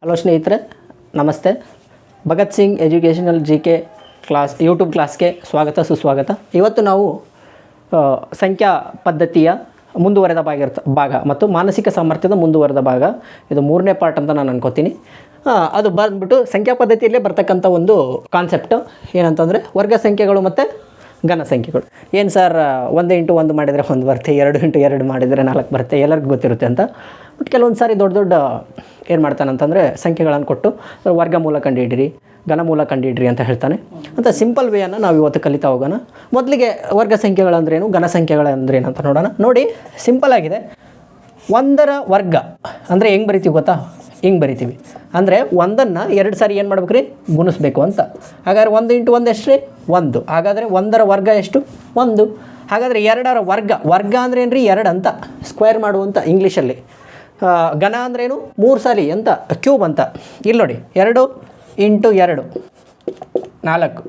Hello ಸ್ನೇಹಿತರೆ, ನಮಸ್ತೆ. Bhagat Singh educational GK class YouTube ಕ್ಲಾಸ್ಗೆ ಸ್ವಾಗತ ಸುಸ್ವಾಗತ. ಇವತ್ತು ನಾವು ಸಂಖ್ಯಾ ಪದ್ಧತಿಯ ಮುಂದುವರೆದ ಭಾಗ ಮತ್ತು ಮಾನಸಿಕ ಸಾಮರ್ಥ್ಯದ ಮುಂದುವರೆದ ಭಾಗ, ಇದು 3ನೇ ಪಾರ್ಟ್ ಅಂತ ನಾನು ಅನ್ಕೋತೀನಿ. ಅದು ಬಂದ್ಬಿಟ್ಟು ಸಂಖ್ಯಾ ಪದ್ಧತಿಯಲ್ಲೇ ಬರ್ತಕ್ಕಂಥ ಒಂದು ಕಾನ್ಸೆಪ್ಟು ಏನಂತಂದರೆ ವರ್ಗ ಸಂಖ್ಯೆಗಳು ಮತ್ತು ಘನ ಸಂಖ್ಯೆಗಳು. ಏನು ಸರ್, 1 × 1 ಮಾಡಿದರೆ 1 ಬರುತ್ತೆ, 2 × 2 ಮಾಡಿದರೆ 4 ಬರುತ್ತೆ, ಎಲ್ಲರಿಗೂ ಗೊತ್ತಿರುತ್ತೆ ಅಂತ. ಬಟ್ ಕೆಲವೊಂದು ಸಾರಿ ದೊಡ್ಡ ಏನು ಮಾಡ್ತಾನಂತಂದರೆ ಸಂಖ್ಯೆಗಳನ್ನು ಕೊಟ್ಟು ವರ್ಗಮೂಲ ಕಂಡುಹಿಡಿರಿ, ಘನಮೂಲ ಕಂಡುಹಿಡಿರಿ ಅಂತ ಹೇಳ್ತಾನೆ. ಅಂತ ಸಿಂಪಲ್ ವೇಯನ್ನು ನಾವು ಇವತ್ತು ಕಲಿತಾ ಹೋಗೋಣ. ಮೊದಲಿಗೆ ವರ್ಗ ಸಂಖ್ಯೆಗಳಂದ್ರೇನು, ಘನ ಸಂಖ್ಯೆಗಳಂದ್ರೇನು ಅಂತ ನೋಡೋಣ. ನೋಡಿ, ಸಿಂಪಲ್ ಆಗಿದೆ. 1ರ ವರ್ಗ ಅಂದರೆ ಹೆಂಗೆ ಬರಿತೀವಿ ಗೊತ್ತಾ? ಹಿಂಗೆ ಬರಿತೀವಿ. ಅಂದರೆ 1ಅನ್ನು 2 ಸಾರಿ ಏನು ಮಾಡ್ಬೇಕು ರೀ, ಗುಣಿಸ್ಬೇಕು ಅಂತ. ಹಾಗಾದರೆ 1 × 1 ಎಷ್ಟು ರೀ? 1. ಹಾಗಾದರೆ 1ರ ವರ್ಗ ಎಷ್ಟು? 1. ಹಾಗಾದರೆ 2ರ ವರ್ಗ ಅಂದರೆ ಏನು ರೀ? 2 ಅಂತ ಸ್ಕ್ವೇರ್ ಮಾಡುವಂಥ ಇಂಗ್ಲೀಷಲ್ಲಿ. ಘನ ಅಂದ್ರೇನು? 3 ಸಾರಿ ಅಂತ, ಕ್ಯೂಬ್ ಅಂತ. ಇಲ್ಲಿ ನೋಡಿ, 2 × 2 4,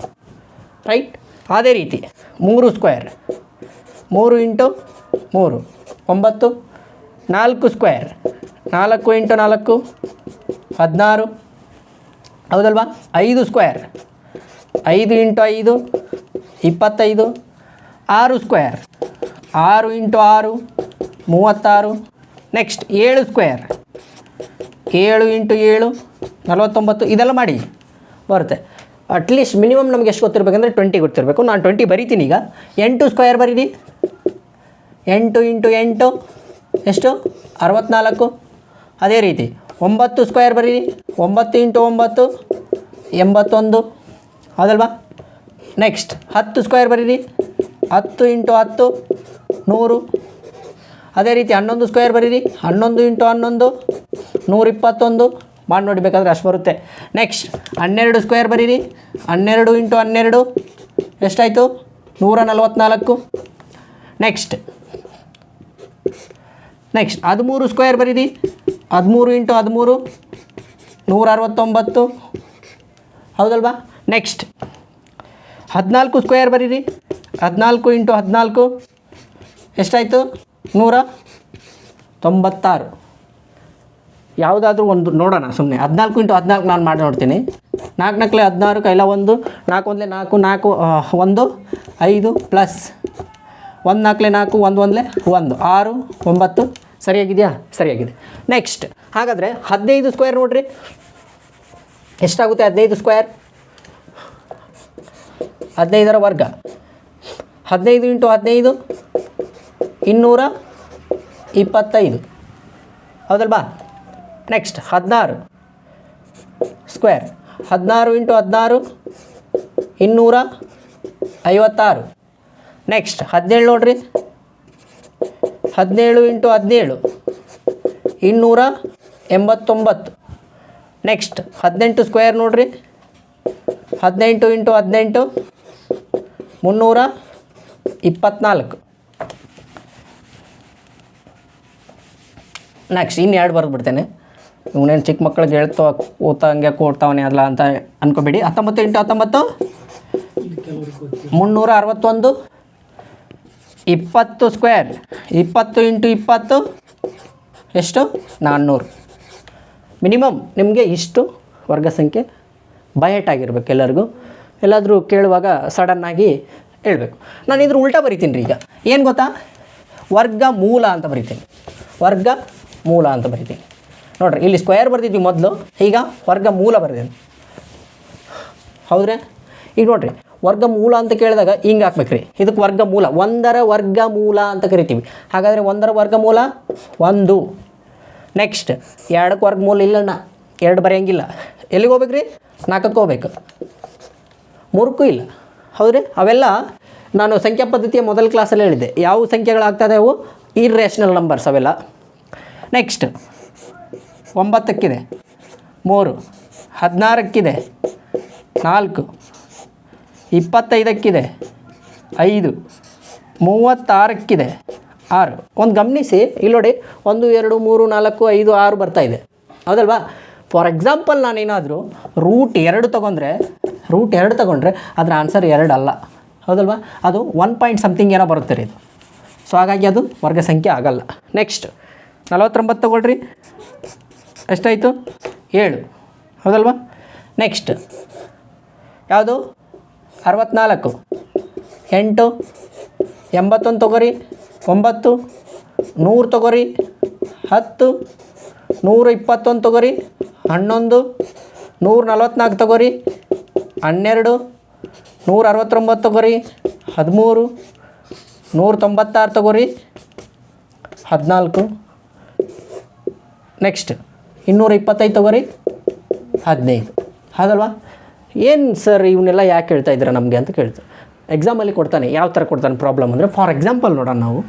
ರೈಟ್. ಅದೇ ರೀತಿ 3 ಸ್ಕ್ವೇರ್, 3 × 3 9, 4 ಸ್ಕ್ವೇರ್, 4 × 4 16, ಹೌದಲ್ವಾ? 5 ಸ್ಕ್ವೇರ್, 5 × 5 25, 6 ಸ್ಕ್ವೇರ್, 6 × 6 36. Next 7 square, 7 × 7 49. ಇದೆಲ್ಲ ಮಾಡಿ ಬರುತ್ತೆ. ಅಟ್ಲೀಸ್ಟ್ ಮಿನಿಮಮ್ ನಮಗೆ ಎಷ್ಟು ಗೊತ್ತಿರಬೇಕಂದ್ರೆ 20 ಗೊತ್ತಿರಬೇಕು. ನಾನು 20 ಬರಿತೀನಿ ಈಗ. 8 ಸ್ಕ್ವೇರ್ ಬರೀರಿ. 8 × 8 ಎಷ್ಟು? 64. ಅದೇ ರೀತಿ 9 ಸ್ಕ್ವೇರ್ ಬರೀರಿ. 9 × 9 81, ಹೌದಲ್ವಾ? ನೆಕ್ಸ್ಟ್ 10 ಸ್ಕ್ವೇರ್ ಬರೀರಿ. 10 × 10 100. ಅದೇ ರೀತಿ 11 ಸ್ಕ್ವೇರ್ ಬರೀರಿ. 11 × 11 121. ಮಾಡಿ ನೋಡಿ, ಬೇಕಾದರೆ ಅಷ್ಟು ಬರುತ್ತೆ. ನೆಕ್ಸ್ಟ್ 12 ಸ್ಕ್ವೇರ್ ಬರೀರಿ. 12 × 12 ಎಷ್ಟಾಯಿತು? 144. ನೆಕ್ಸ್ಟ್ 13 ಸ್ಕ್ವೇರ್ ಬರೀರಿ. 13 × 13 169, ಹೌದಲ್ವಾ? ನೆಕ್ಸ್ಟ್ 14 ಸ್ಕ್ವೇರ್ ಬರೀರಿ. 14 × 14 ಎಷ್ಟಾಯಿತು? 196. ಯಾವುದಾದ್ರೂ ಒಂದು ನೋಡೋಣ ಸುಮ್ಮನೆ. 14 × 14 ನಾನು ಮಾಡಿ ನೋಡ್ತೀನಿ. 4 × 16 ಕೈಲ 1, 4 × 1 4 1 5 ಪ್ಲಸ್ 1 4 4 1 1 1 6 9. ಸರಿಯಾಗಿದೆಯಾ? ಸರಿಯಾಗಿದೆ. ನೆಕ್ಸ್ಟ್ ಹಾಗಾದರೆ 15 ಸ್ಕ್ವೇರ್ ನೋಡಿರಿ, ಎಷ್ಟಾಗುತ್ತೆ? 15 ಸ್ಕ್ವೇರ್, 15ರ ವರ್ಗ. 15 × 15 225, ಹೌದಲ್ವಾ? Next 16 square, 16 × 16 256. ನೆಕ್ಸ್ಟ್ 17 ನೋಡಿರಿ. 17 × 17 289. ನೆಕ್ಸ್ಟ್ 18 ಸ್ಕ್ವೇರ್ ನೋಡಿರಿ. 18 × 18 324. ನೆಕ್ಸ್ಟ್ ಇನ್ನು 2 ಬರೆದ್ಬಿಡ್ತೇನೆ. ಇವನೇನು ಚಿಕ್ಕ ಮಕ್ಕಳಿಗೆ ಹೇಳ್ತಾ ಓದ್ತಾ ಕೊಡ್ತಾವನೆ ಅಲ್ಲ ಅಂತ ಅನ್ಕೋಬೇಡಿ. 19 × 19 361. 20 ಸ್ಕ್ವೇರ್, 20 × 20 ಎಷ್ಟು? 400. ಮಿನಿಮಮ್ ನಿಮಗೆ ಇಷ್ಟು ವರ್ಗ ಸಂಖ್ಯೆ ಬಯಟ್ ಆಗಿರ್ಬೇಕು. ಎಲ್ಲರಿಗೂ ಎಲ್ಲಾದರೂ ಕೇಳುವಾಗ ಸಡನ್ನಾಗಿ ಹೇಳ್ಬೇಕು. ನಾನು ಇದ್ರ ಉಲ್ಟಾ ಬರಿತೀನಿ ರೀ. ಈಗ ಏನು ಗೊತ್ತಾ? ವರ್ಗ ಮೂಲ ಅಂತ ಬರಿತೀನಿ. ವರ್ಗ ಮೂಲ ಅಂತ ಬರಿತೀನಿ. ನೋಡಿರಿ, ಇಲ್ಲಿ ಸ್ಕ್ವೇರ್ ಬರ್ತಿದ್ವಿ ಮೊದಲು, ಈಗ ವರ್ಗ ಮೂಲ ಬರೆದೇನೆ, ಹೌದ್ರಾ? ಈಗ ನೋಡಿರಿ, ವರ್ಗ ಮೂಲ ಅಂತ ಕೇಳಿದಾಗ ಹಿಂಗೆ ಹಾಕ್ಬೇಕ್ರಿ. ಇದಕ್ಕೆ ವರ್ಗ ಮೂಲ, 1ರ ವರ್ಗ ಮೂಲ ಅಂತ ಕರಿತೀವಿ. ಹಾಗಾದರೆ 1ರ ವರ್ಗ ಮೂಲ 1. ನೆಕ್ಸ್ಟ್ 2ಕ್ಕೆ ವರ್ಗ ಮೂಲ ಇಲ್ಲಣ್ಣ, 2 ಬರೆಯೋಂಗಿಲ್ಲ. ಎಲ್ಲಿಗೆ ಹೋಗ್ಬೇಕು ರೀ? 4ಕ್ಕೆ ಹೋಗ್ಬೇಕು, 3ಕ್ಕೂ ಇಲ್ಲ, ಹೌದ್ರಿ? ಅವೆಲ್ಲ ನಾನು ಸಂಖ್ಯಾ ಪದ್ಧತಿಯ ಮೊದಲ ಕ್ಲಾಸಲ್ಲಿ ಹೇಳಿದ್ದೆ. ಯಾವ ಸಂಖ್ಯೆಗಳಾಗ್ತದೆ ಅವು? ಇರ್ರೇಷನಲ್ ನಂಬರ್ಸ್ ಅವೆಲ್ಲ. ನೆಕ್ಸ್ಟ್ 9ಕ್ಕಿದೆ 3, 16ಕ್ಕಿದೆ 4, 25ಕ್ಕಿದೆ 5, 36ಕ್ಕಿದೆ 6. ಒಂದು ಗಮನಿಸಿ, ಇಲ್ಲಿ ನೋಡಿ, 1 2 3 4 5 6 ಬರ್ತಾಯಿದೆ, ಹೌದಲ್ವಾ? ಫಾರ್ ಎಕ್ಸಾಂಪಲ್ ನಾನೇನಾದರೂ √2 ತೊಗೊಂಡ್ರೆ ಅದರ ಆನ್ಸರ್ 2 ಅಲ್ಲ, ಹೌದಲ್ವಾ? ಅದು 1 ಪಾಯಿಂಟ್ ಸಮಥಿಂಗ್ ಏನೋ ಬರುತ್ತೆ ರೀ ಇದು. ಸೊ ಹಾಗಾಗಿ ಅದು ವರ್ಗ ಸಂಖ್ಯೆ ಆಗಲ್ಲ. ನೆಕ್ಸ್ಟ್ 49 ತಗೊಳ್ರಿ. ಎಷ್ಟಾಯಿತು? 7 ಹೌದಲ್ವಾ. ನೆಕ್ಸ್ಟ್ ಯಾವುದು 64 8 81 ತೊಗೊರಿ 9 100 ತೊಗೊರಿ 10 121 ತೊಗೊರಿ 11 144 ತೊಗೊರಿ 12 169 ತೊಗೊರಿ 13 196 ತೊಗೊರಿ 14 ನೆಕ್ಸ್ಟ್ 225 ತೊಗೊರಿ 15 ಹೌದಲ್ವಾ. ಏನು ಸರ್ ಇವನ್ನೆಲ್ಲ ಯಾಕೆ ಹೇಳ್ತಾ ಇದ್ದೀರಾ ನಮಗೆ ಅಂತ ಕೇಳ್ತಾರೆ. ಎಕ್ಸಾಮಲ್ಲಿ ಕೊಡ್ತಾನೆ, ಯಾವ ಥರ ಕೊಡ್ತಾನೆ ಪ್ರಾಬ್ಲಮ್ ಅಂದರೆ, ಫಾರ್ ಎಕ್ಸಾಂಪಲ್ ನೋಡೋಣ ನಾವು.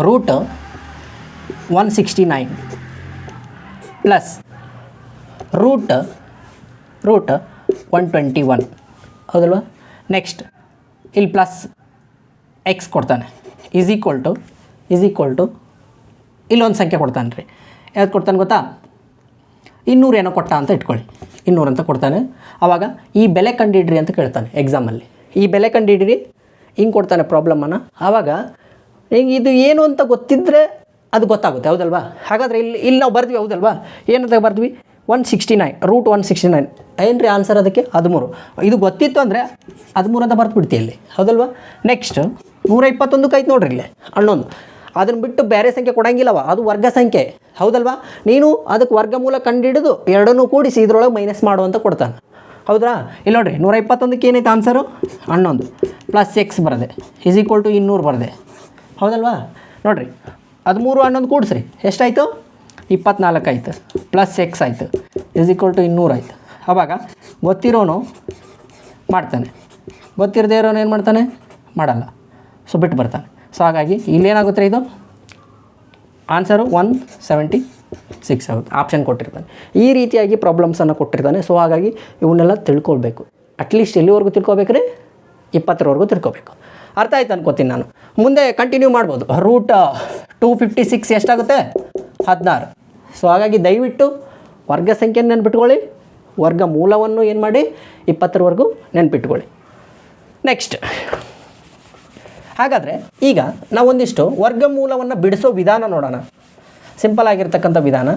ರೂಟ್ 169 ಪ್ಲಸ್ ರೂಟ್ 121 ಹೌದಲ್ವಾ. ನೆಕ್ಸ್ಟ್ ಇಲ್ಲಿ ಪ್ಲಸ್ ಎಕ್ಸ್ ಕೊಡ್ತಾನೆ ಈಸ್ ಈಕ್ವಲ್ ಟು ಇಲ್ಲೊಂದು ಸಂಖ್ಯೆ ಕೊಡ್ತಾನೆ ರೀ. ಯಾವ್ದು ಕೊಡ್ತಾನೆ ಗೊತ್ತಾ, 200 ಏನೋ ಕೊಟ್ಟ ಅಂತ ಇಟ್ಕೊಳ್ಳಿ, 200 ಅಂತ ಕೊಡ್ತಾನೆ. ಆವಾಗ ಈ ಬೆಲೆ ಕಂಡುಹಿಡ್ರಿ ಅಂತ ಕೇಳ್ತಾನೆ ಎಕ್ಸಾಮಲ್ಲಿ. ಈ ಬೆಲೆ ಕಂಡುಹಿಡ್ರಿ ಹಿಂಗೆ ಕೊಡ್ತಾನೆ ಪ್ರಾಬ್ಲಮನ್ನು. ಆವಾಗ ಹಿಂಗೆ ಇದು ಏನು ಅಂತ ಗೊತ್ತಿದ್ದರೆ ಅದು ಗೊತ್ತಾಗುತ್ತೆ ಹೌದಲ್ವಾ. ಹಾಗಾದರೆ ಇಲ್ಲಿ ನಾವು ಬರ್ದ್ವಿ ಹೌದಲ್ವಾ. ಏನಂತ ಬರ್ದ್ವಿ 169 ರೂಟ್ 169 ಏನು ರೀ ಆನ್ಸರ್ ಅದಕ್ಕೆ 13. ಇದು ಗೊತ್ತಿತ್ತು ಅಂದರೆ 13 ಅಂತ ಬರ್ದುಬಿಡ್ತಿ ಇಲ್ಲಿ ಹೌದಲ್ವಾ. ನೆಕ್ಸ್ಟ್ 121 ಆಯ್ತು ನೋಡ್ರಿ ಇಲ್ಲಿ 11. ಅದನ್ನು ಬಿಟ್ಟು ಬೇರೆ ಸಂಖ್ಯೆ ಕೊಡೋಂಗಿಲ್ಲವ, ಅದು ವರ್ಗ ಸಂಖ್ಯೆ ಹೌದಲ್ವಾ. ನೀನು ಅದಕ್ಕೆ ವರ್ಗಮೂಲ ಕಂಡುಹಿಡಿದು ಎರಡನ್ನೂ ಕೂಡಿಸಿ ಇದ್ರೊಳಗೆ ಮೈನಸ್ ಮಾಡು ಅಂತ ಕೊಡ್ತಾನೆ ಹೌದಾ. ಇಲ್ಲಿ ನೋಡಿರಿ 121ಕ್ಕೆ ಏನೈತೆ ಆನ್ಸರು 11 ಪ್ಲಸ್ ಎಕ್ಸ್ ಬರದೆ ಈಸ್ ಈಕ್ವಲ್ ಟು 200 ಬರದೆ ಹೌದಲ್ವಾ. ನೋಡಿರಿ 13 11 ಕೂಡಿಸ್ರಿ ಎಷ್ಟಾಯಿತು 24 ಆಯಿತು ಪ್ಲಸ್ ಎಕ್ಸ್ ಆಯಿತು ಈಸ್ ಈಕ್ವಲ್ ಟು 200 ಆಯಿತು. ಆವಾಗ ಗೊತ್ತಿರೋನು ಮಾಡ್ತಾನೆ, ಗೊತ್ತಿರದೇ ಇರೋನು ಏನು ಮಾಡ್ತಾನೆ ಮಾಡಲ್ಲ, ಸೊ ಬಿಟ್ಟು ಬರ್ತಾನೆ. ಸೊ ಹಾಗಾಗಿ ಇಲ್ಲೇನಾಗುತ್ತೆ ಇದು ಆನ್ಸರು 176 ಆಗುತ್ತೆ, ಆಪ್ಷನ್ ಕೊಟ್ಟಿರ್ತಾನೆ. ಈ ರೀತಿಯಾಗಿ ಪ್ರಾಬ್ಲಮ್ಸನ್ನು ಕೊಟ್ಟಿರ್ತಾನೆ. ಸೊ ಹಾಗಾಗಿ ಇವನ್ನೆಲ್ಲ ತಿಳ್ಕೊಳ್ಬೇಕು. ಅಟ್ಲೀಸ್ಟ್ ಎಲ್ಲಿವರೆಗೂ ತಿಳ್ಕೊಬೇಕ್ರಿ 20ರವರೆಗೂ ತಿಳ್ಕೊಬೇಕು. ಅರ್ಥ ಆಯ್ತು ಅನ್ಕೋತೀನಿ ನಾನು. ಮುಂದೆ ಕಂಟಿನ್ಯೂ ಮಾಡ್ಬೋದು. ರೂಟ್ 256 ಎಷ್ಟಾಗುತ್ತೆ 16. ಸೊ ಹಾಗಾಗಿ ದಯವಿಟ್ಟು ವರ್ಗ ಸಂಖ್ಯೆಯನ್ನು ನೆನ್ಪಿಟ್ಕೊಳ್ಳಿ, ವರ್ಗ ಮೂಲವನ್ನು ಏನು ಮಾಡಿ 20ರವರೆಗೂ ನೆನ್ಪಿಟ್ಕೊಳ್ಳಿ. ನೆಕ್ಸ್ಟ್ ಹಾಗಾದರೆ ಈಗ ನಾವೊಂದಿಷ್ಟು ವರ್ಗಮೂಲವನ್ನು ಬಿಡಿಸೋ ವಿಧಾನ ನೋಡೋಣ. ಸಿಂಪಲ್ ಆಗಿರ್ತಕ್ಕಂಥ ವಿಧಾನ.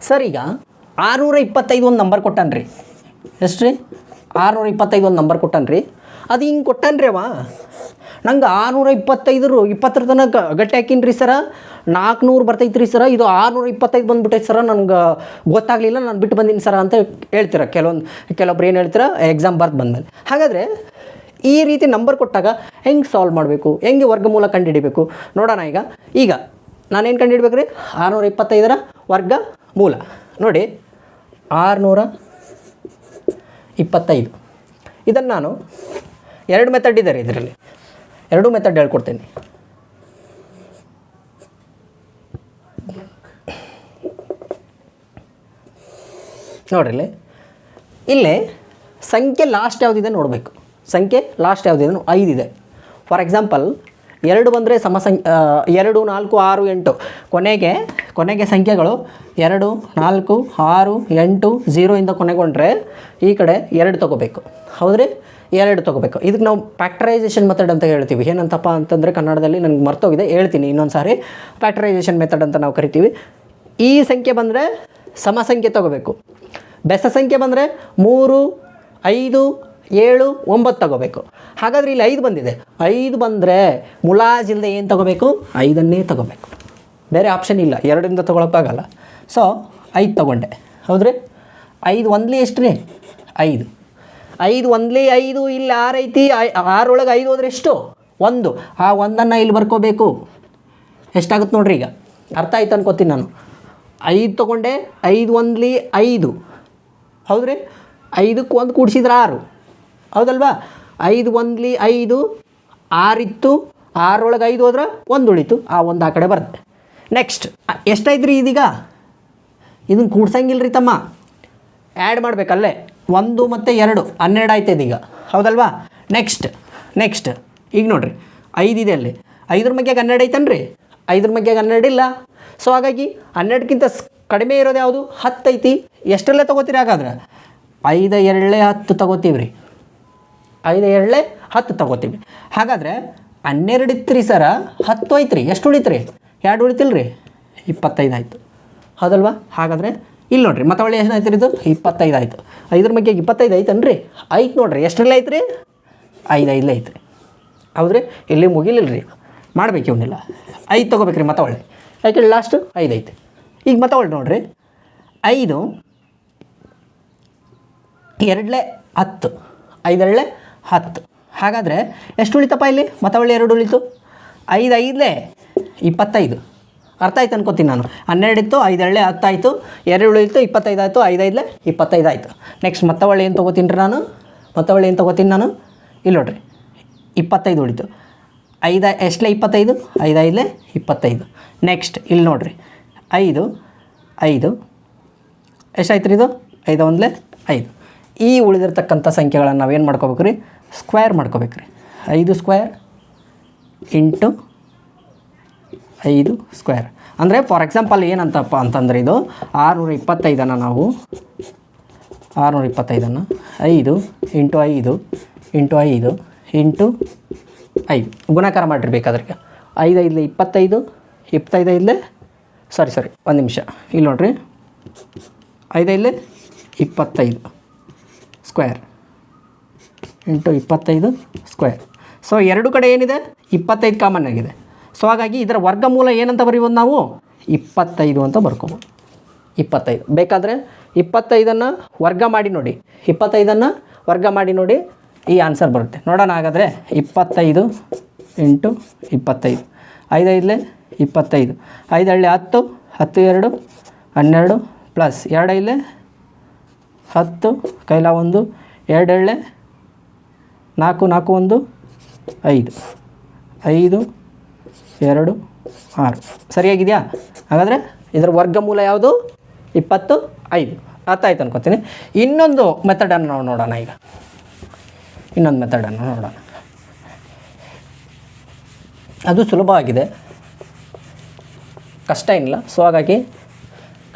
ಸರ್ ಈಗ 625 ಒಂದು ನಂಬರ್ ಕೊಟ್ಟಾನ್ರಿ. ಎಷ್ಟು ರೀ 625 ಒಂದು ನಂಬರ್ ಕೊಟ್ಟಾನ್ರಿ. ಅದು ಹಿಂಗೆ ಕೊಟ್ಟಾನ್ರಿ ಅವ. ನಂಗೆ 625 20 ತನಕ ಗಟ್ಟಿ ಹಾಕಿನ್ರಿ ಸರ, 400 ಬರ್ತೈತ್ರಿ ಸರ, ಇದು 625 ಬಂದುಬಿಟ್ಟೈತೆ ಸರ, ನನಗೆ ಗೊತ್ತಾಗಲಿಲ್ಲ, ನಾನು ಬಿಟ್ಟು ಬಂದೀನಿ ಸರ ಅಂತ ಹೇಳ್ತೀರ ಕೆಲವೊಬ್ರು ಏನು ಹೇಳ್ತೀರ ಎಕ್ಸಾಮ್ ಬರ್ದು ಬಂದಮೇಲೆ. ಹಾಗಾದರೆ ಈ ರೀತಿ ನಂಬರ್ ಕೊಟ್ಟಾಗ ಹೆಂಗೆ ಸಾಲ್ವ್ ಮಾಡಬೇಕು, ಹೆಂಗೆ ವರ್ಗಮೂಲ ಕಂಡುಹಿಡಿಬೇಕು ನೋಡೋಣ. ಈಗ ನಾನೇನು ಕಂಡುಹಿಡ್ಬೇಕು ರೀ 625ರ ವರ್ಗ ಮೂಲ. ನೋಡಿ 625 ಇದನ್ನು ನಾನು 2 ಮೆಥಡ್ ಇದೆ ರೀ ಇದರಲ್ಲಿ, 2 ಮೆಥಡ್ ಹೇಳ್ಕೊಡ್ತೀನಿ. ನೋಡ್ರಿ ಇಲ್ಲೇ ಸಂಖ್ಯೆ ಲಾಸ್ಟ್ ಯಾವುದಿದೆ ನೋಡಬೇಕು. ಸಂಖ್ಯೆ ಲಾಸ್ಟ್ ಯಾವುದಿದೆ 5 ಇದೆ. ಫಾರ್ ಎಕ್ಸಾಂಪಲ್ 2 ಬಂದರೆ ಸಮ ಸಂಖ್ಯೆ 2 4 6 8 ಕೊನೆಗೆ ಸಂಖ್ಯೆಗಳು 2 4 6 8 0 ಇಂದ ಕೊನೆಗೊಂಡ್ರೆ ಈ ಕಡೆ 2 ತೊಗೋಬೇಕು ಹೌದ್ರಿ, 2 ತೊಗೋಬೇಕು. ಇದಕ್ಕೆ ನಾವು ಫ್ಯಾಕ್ಟರೈಸೇಷನ್ ಮೆಥಡ್ ಅಂತ ಹೇಳ್ತೀವಿ. ಏನಂತಪ್ಪ ಅಂತಂದರೆ ಕನ್ನಡದಲ್ಲಿ ನನಗೆ ಮರ್ತೋಗಿದೆ, ಹೇಳ್ತೀನಿ ಇನ್ನೊಂದು ಸಾರಿ. ಫ್ಯಾಕ್ಟರೈಸೇಷನ್ ಮೆಥಡ್ ಅಂತ ನಾವು ಕರಿತೀವಿ. ಈ ಸಂಖ್ಯೆ ಬಂದರೆ ಸಮ ಸಂಖ್ಯೆ ತೊಗೋಬೇಕು, ಬೆಸ ಸಂಖ್ಯೆ ಬಂದರೆ 3 5 7 9 ತೊಗೋಬೇಕು. ಹಾಗಾದರೆ ಇಲ್ಲಿ 5 ಬಂದಿದೆ, 5 ಬಂದರೆ ಮುಲಾಜಿಲ್ಲದೆ ಏನು ತೊಗೋಬೇಕು 5ಅನ್ನೇ ತೊಗೋಬೇಕು, ಬೇರೆ ಆಪ್ಷನ್ ಇಲ್ಲ, 2ರಿಂದ ತೊಗೊಳಕ್ಕಾಗಲ್ಲ. ಸೊ 5 ತೊಗೊಂಡೆ ಹೌದ್ರಿ. 5 ಒಂದ್ಲಿ ಎಷ್ಟು ರೀ 5, 5 ಒಂದ್ಲಿ 5, ಇಲ್ಲಿ 6 ಐತಿ, 6 ಒಳಗೆ 5 ಹೋದ್ರೆ ಎಷ್ಟು 1, ಆ 1ಅನ್ನು ಇಲ್ಲಿ ಬರ್ಕೋಬೇಕು. ಎಷ್ಟಾಗುತ್ತೆ ನೋಡ್ರಿ, ಈಗ ಅರ್ಥ ಆಯ್ತು ಅನ್ಕೋತೀನಿ ನಾನು. 5 ತೊಗೊಂಡೆ, 5 ಒಂದ್ಲಿ 5 ಹೌದ್ರಿ, 5ಕ್ಕೆ 1 ಕೂಡಿಸಿದ್ರೆ 6 ಹೌದಲ್ವಾ. 5 ಒಂದ್ಲಿ 5, 6 ಇತ್ತು, 6 ಒಳಗೆ 5 ಹೋದ್ರೆ 1 ಉಳಿತು, ಆ 1 ಆ ಕಡೆ ಬರುತ್ತೆ. ನೆಕ್ಸ್ಟ್ ಎಷ್ಟಾಯ್ತು ರೀ ಇದೀಗ, ಇದನ್ನು ಕೂಡ್ಸಂಗಿಲ್ಲ ರೀ ತಮ್ಮ, ಆ್ಯಡ್ ಮಾಡಬೇಕಲ್ಲೇ. 1 ಮತ್ತು 2 12 ಆಯ್ತು ಇದೀಗ ಹೌದಲ್ವಾ. ನೆಕ್ಸ್ಟ್ ಈಗ ನೋಡಿರಿ 5 ಇದೆ ಅಲ್ಲಿ, 5ರ ಮಗ್ಯಾಗ 12 ಐತನ್ರಿ, 5ರ ಮಗ್ಯಾಗ 12 ಇಲ್ಲ. ಸೊ ಹಾಗಾಗಿ 12ಕ್ಕಿಂತ ಕಡಿಮೆ ಇರೋದು ಯಾವುದು 10 ಐತಿ. ಎಷ್ಟರಲ್ಲೇ ತೊಗೋತೀರಿ ಹಾಗಾದ್ರೆ 5 2 10 ತಗೋತೀವಿ ರೀ, 5 2 10 ತಗೋತೀವಿ. ಹಾಗಾದರೆ 12 ಇತ್ತು ರೀ ಸರ, 10 ಐತೆ ರೀ, ಎಷ್ಟು ಉಳಿತು ರೀ? 2 ಉಳಿತಿಲ್ಲ ರೀ, 25 ಆಯಿತು ಹೌದಲ್ವಾ? ಹಾಗಾದರೆ ಇಲ್ಲಿ ನೋಡಿರಿ ಮತ್ತೆ ಒಳ್ಳೆ ಎಷ್ಟು ಆಯ್ತು ರೀ? ಇದು 25 ಆಯಿತು. 5 ಬಗ್ಗೆ 25 ಐತೇನು ರೀ? ಐತೆ ನೋಡಿರಿ, ಎಷ್ಟರಲ್ಲೇ ಐತೆ ರೀ? 5 5 ಐತೆ ರೀ, ಹೌದ್ರಿ? ಇಲ್ಲಿ ಮುಗಿಲಿಲ್ಲ ರೀ, ಮಾಡ್ಬೇಕು ಇವನ್ನೆಲ್ಲ. 5 ತೊಗೋಬೇಕು ರೀ ಮತ್ತೆ ಒಳ್ಳೆ, ಯಾಕೆ ಲಾಸ್ಟು 5 ಐತೆ. ಈಗ ಮತ್ತೆ ಒಳ್ಳೆ ನೋಡಿರಿ, 5 2 10, 5 2 10. ಹಾಗಾದರೆ ಎಷ್ಟು ಉಳಿತಪ್ಪ ಇಲ್ಲಿ? ಮತ್ತೆ ಒಳ್ಳೆ 2 ಉಳಿತು. 5 5 25, ಅರ್ಥ ಆಯ್ತು ಅನ್ಕೋತೀನಿ ನಾನು. 12 ಇತ್ತು, 5 2 10 ಆಯಿತು, 2 ಉಳಿತು, 25 ಆಯಿತು, 5 5 25 ಆಯಿತು. ನೆಕ್ಸ್ಟ್ ಮತ್ತೆ ಒಳ್ಳೆ ಏನು ತೊಗೋತೀನಿ ರೀ ನಾನು? ಮತ್ತೆ ಒಳ್ಳೆ ಏನು ತೊಗೋತೀನಿ ನಾನು? ಇಲ್ಲಿ ನೋಡಿರಿ, 25 ಉಳಿತು. 5 ಎಷ್ಟಲೇ 25, 5 5 25. ನೆಕ್ಸ್ಟ್ ಇಲ್ಲಿ ನೋಡಿರಿ, 5 5 ಎಷ್ಟಾಯ್ತು ರೀ? ಇದು 5 1 5. ಈ ಉಳಿದಿರ್ತಕ್ಕಂಥ ಸಂಖ್ಯೆಗಳನ್ನು ನಾವೇನು ಮಾಡ್ಕೋಬೇಕು ರೀ? ಸ್ಕ್ವೇರ್ ಮಾಡ್ಕೋಬೇಕು ರೀ. 5 ಸ್ಕ್ವೇರ್ ಇಂಟು 5 ಸ್ಕ್ವೇರ್ ಅಂದರೆ ಫಾರ್ ಎಕ್ಸಾಂಪಲ್ ಏನಂತಪ್ಪ ಅಂತಂದರೆ ಇದು 625 ನಾವು 625 5 ಇಂಟು 5 ಇಂಟು 5 ಇಂಟು 5 ಗುಣಾಕಾರ ಮಾಡಿರ್ಬೇಕಾದ್ರೆ 5 5 25, 25 5 ಸಾರಿ ಒಂದು ನಿಮಿಷ, ಇಲ್ಲಿ ನೋಡಿರಿ, 5 5 25 ಸ್ಕ್ವೇರ್ ಇಂಟು 25 ಸ್ಕ್ವೇರ್. ಸೊ ಎರಡು ಕಡೆ ಏನಿದೆ? 25 ಕಾಮನ್ ಆಗಿದೆ. ಸೊ ಹಾಗಾಗಿ ಇದರ ವರ್ಗಮೂಲ ಏನಂತ ಬರೀಬೋದು ನಾವು? 25 ಅಂತ ಬರ್ಕೋಬೋದು. 25 ಬೇಕಾದರೆ 25 ವರ್ಗ ಮಾಡಿ ನೋಡಿ, 25 ವರ್ಗ ಮಾಡಿ ನೋಡಿ, ಈ ಆನ್ಸರ್ ಬರುತ್ತೆ. ನೋಡೋಣ ಹಾಗಾದರೆ. 25 ಇಂಟು 25, 5 5 25, 5 2 10, 10 2 12 ಪ್ಲಸ್ 2 5 10, ಕೈಲ 1, 2 2 4 4 1 5, 5 2 6. ಸರಿಯಾಗಿದೆಯಾ? ಹಾಗಾದರೆ ಇದರ ವರ್ಗಮೂಲ ಯಾವುದು? 25. ಅರ್ಥ ಆಯ್ತು ಅನ್ಕೋತೀನಿ. ಇನ್ನೊಂದು ಮೆಥಡನ್ನು ನಾವು ನೋಡೋಣ. ಈಗ ಇನ್ನೊಂದು ಮೆಥಡನ್ನು ನೋಡೋಣ, ಅದು ಸುಲಭವಾಗಿದೆ, ಕಷ್ಟ ಏನಿಲ್ಲ. ಸೊ ಹಾಗಾಗಿ